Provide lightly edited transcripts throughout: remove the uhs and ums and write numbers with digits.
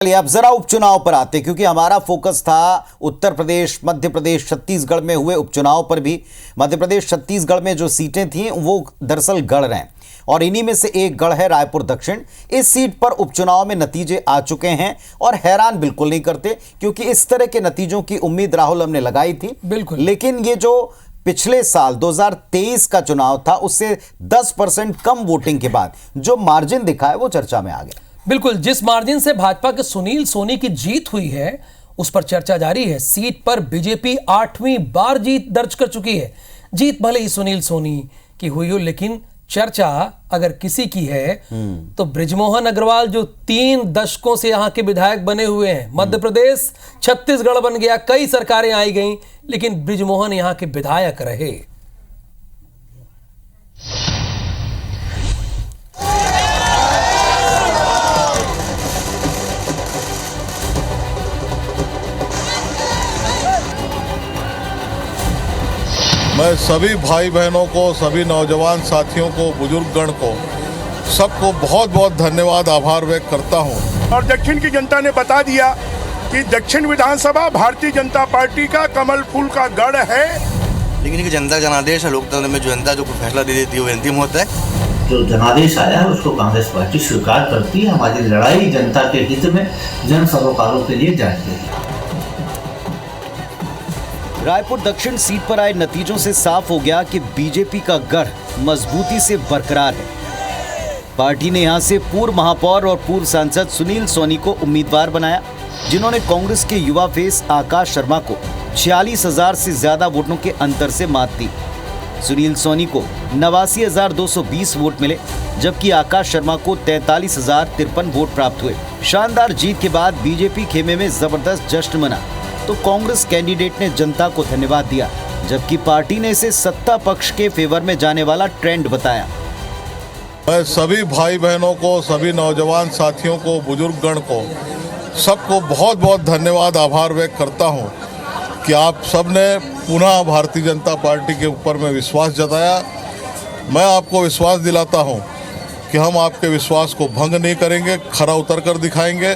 चलिए अब जरा उपचुनाव पर आते, क्योंकि हमारा फोकस था उत्तर प्रदेश, मध्य प्रदेश, छत्तीसगढ़ में हुए उपचुनाव पर भी। मध्य प्रदेश छत्तीसगढ़ में जो सीटें थीं वो दरअसल गढ़ रहे हैं और इन्हीं में से एक गढ़ है रायपुर दक्षिण। इस सीट पर उपचुनाव में नतीजे आ चुके हैं और हैरान बिल्कुल नहीं करते, क्योंकि इस तरह के नतीजों की उम्मीद राहुल हमने लगाई थी बिल्कुल। लेकिन ये जो पिछले साल 2023 का चुनाव था उससे 10% कम वोटिंग के बाद जो मार्जिन दिखा है वो चर्चा में आ गया। बिल्कुल, जिस मार्जिन से भाजपा के सुनील सोनी की जीत हुई है उस पर चर्चा जारी है। सीट पर बीजेपी 8वीं बार जीत दर्ज कर चुकी है। जीत भले ही सुनील सोनी की हुई हो, लेकिन चर्चा अगर किसी की है तो बृजमोहन अग्रवाल, जो 3 दशकों से यहां के विधायक बने हुए हैं। मध्य प्रदेश छत्तीसगढ़ बन गया, कई सरकारें आई गईं, लेकिन बृजमोहन यहां के विधायक रहे। मैं सभी भाई बहनों को, सभी नौजवान साथियों को, बुजुर्ग गण को, सबको बहुत बहुत धन्यवाद, आभार व्यक्त करता हूं। और दक्षिण की जनता ने बता दिया कि दक्षिण विधानसभा भारतीय जनता पार्टी का कमल फूल का गढ़ है। लेकिन ये जनता जनादेश है, लोकतंत्र में जो जनता जो फैसला दे देती है वो अंतिम होता है। जो जनादेश आया है उसको कांग्रेस पार्टी स्वीकार करती है। हमारी लड़ाई जनता के हित में, जन सरोकारों के लिए जारी है। रायपुर दक्षिण सीट पर आए नतीजों से साफ हो गया कि बीजेपी का गढ़ मजबूती से बरकरार है। पार्टी ने यहां से पूर्व महापौर और पूर्व सांसद सुनील सोनी को उम्मीदवार बनाया, जिन्होंने कांग्रेस के युवा फेस आकाश शर्मा को 46,000 से ज्यादा वोटों के अंतर से मात दी। सुनील सोनी को 89,220 वोट मिले, जबकि आकाश शर्मा को 43,053 वोट प्राप्त हुए। शानदार जीत के बाद बीजेपी खेमे में जबरदस्त जश्न मना तो कांग्रेस कैंडिडेट ने जनता को धन्यवाद दिया, जबकि पार्टी ने इसे सत्ता पक्ष के फेवर में जाने वाला ट्रेंड बताया। मैं सभी भाई बहनों को, सभी नौजवान साथियों को, बुजुर्ग गण को, सबको बहुत बहुत धन्यवाद, आभार व्यक्त करता हूं कि आप सबने पुनः भारतीय जनता पार्टी के ऊपर में विश्वास जताया। मैं आपको विश्वास दिलाता हूं कि हम आपके विश्वास को भंग नहीं करेंगे, खरा उतर कर दिखाएंगे।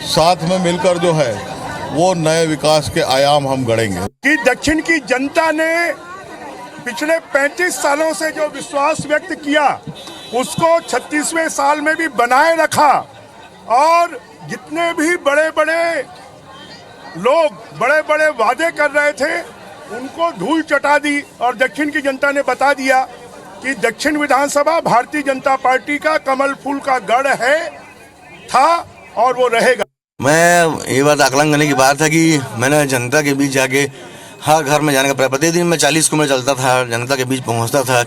साथ में मिलकर जो है वो नए विकास के आयाम हम गढ़ेंगे। कि दक्षिण की जनता ने पिछले 35 सालों से जो विश्वास व्यक्त किया उसको 36वें साल में भी बनाए रखा और जितने भी बड़े बड़े लोग बड़े बड़े वादे कर रहे थे उनको धूल चटा दी। और दक्षिण की जनता ने बता दिया कि दक्षिण विधानसभा भारतीय जनता पार्टी का कमल फूल का गढ़ है, था और वो रहेगा। मैं ये बात आकलन करने की बात है कि मैंने जनता के बीच जाके हर घर में जाने का प्रतिदिन मैं 40 किलोमीटर चलता था, जनता के बीच पहुंचता था।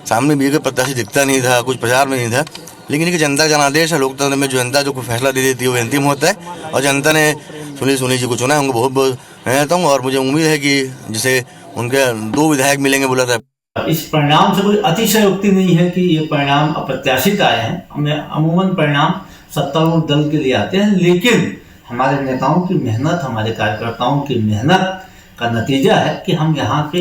सामने भी प्रत्याशी दिखता नहीं था, कुछ प्रचार में नहीं था। लेकिन ये जनता जनादेश है, लोकतंत्र में जो जनता जो फैसला दे देती है वो अंतिम होता है। और जनता ने सुनील सोनी जी को चुना है, उनको बहुत बहुत रहता हूँ और मुझे उम्मीद है कि जैसे उनके 2 विधायक मिलेंगे बोला था। इस परिणाम से कोई अतिशयोक्ति नहीं है कि ये परिणाम अप्रत्याशित आए हैं। हमें अमूमन परिणाम सत्तारूढ़ दल के लिए आते हैं, लेकिन हमारे नेताओं की मेहनत, हमारे कार्यकर्ताओं की मेहनत का नतीजा है कि हम यहाँ के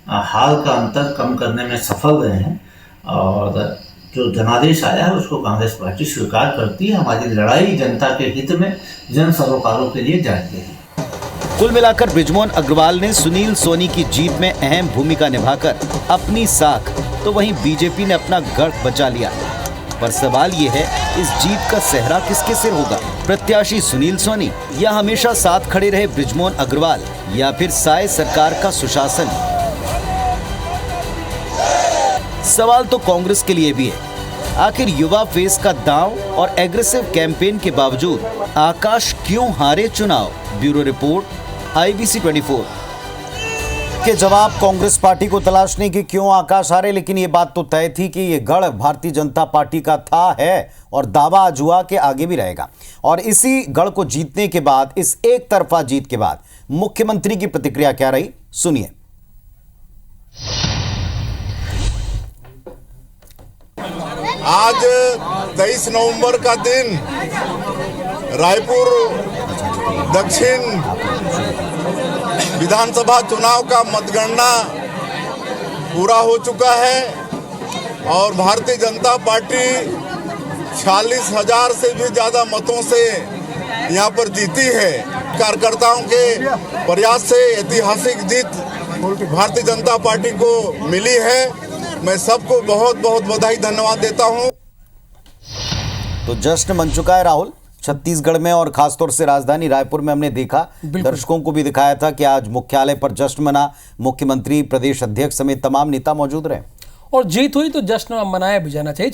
हाल का अंतर कम करने में सफल रहे हैं। और जो जनादेश आया है उसको कांग्रेस पार्टी स्वीकार करती है। हमारी लड़ाई जनता के हित में, जन सरोकारों के लिए जारी है। कुल मिलाकर बृजमोहन अग्रवाल ने सुनील सोनी की जीत में अहम भूमिका निभाकर अपनी साख, तो वहीं बीजेपी ने अपना गढ़ बचा लिया। पर सवाल ये है, इस जीत का सेहरा किसके सिर होगा? प्रत्याशी सुनील सोनी या हमेशा साथ खड़े रहे बृजमोहन अग्रवाल, या फिर साय सरकार का सुशासन? सवाल तो कांग्रेस के लिए भी है। आखिर युवा फेस का दांव और एग्रेसिव कैंपेन के बावजूद आकाश क्यों हारे चुनाव? Bureau report, IBC 24। के जवाब कांग्रेस पार्टी को तलाशने की क्यों आकाश हारे, लेकिन ये बात तो तय थी कि ये गढ़ भारतीय जनता पार्टी का था, है और दावा आज हुआ कि आगे भी रहेगा। और इसी गढ़ को जीतने के बाद, इस एक तरफा जीत के बाद मुख्यमंत्री की प्रतिक्रिया क्या रही, सुनिए। आज 23 नवंबर का दिन रायपुर दक्षिण विधानसभा चुनाव का मतगणना पूरा हो चुका है और भारतीय जनता पार्टी 46,000 से भी ज़्यादा मतों से यहाँ पर जीती है। कार्यकर्ताओं के प्रयास से ऐतिहासिक जीत भारतीय जनता पार्टी को मिली है। मैं सबको बहुत बहुत बधाई धन्यवाद देता हूँ। तो जश्न मन चुका है राहुल छत्तीसगढ़ में, और खासतौर से राजधानी रायपुर में हमने देखा, दर्शकों को भी दिखाया था कि आज मुख्यालय पर जश्न मना। मुख्यमंत्री, प्रदेश अध्यक्ष समेत तमाम नेता मौजूद रहे और जीत हुई तो जश्न मनाया भी जाना चाहिए।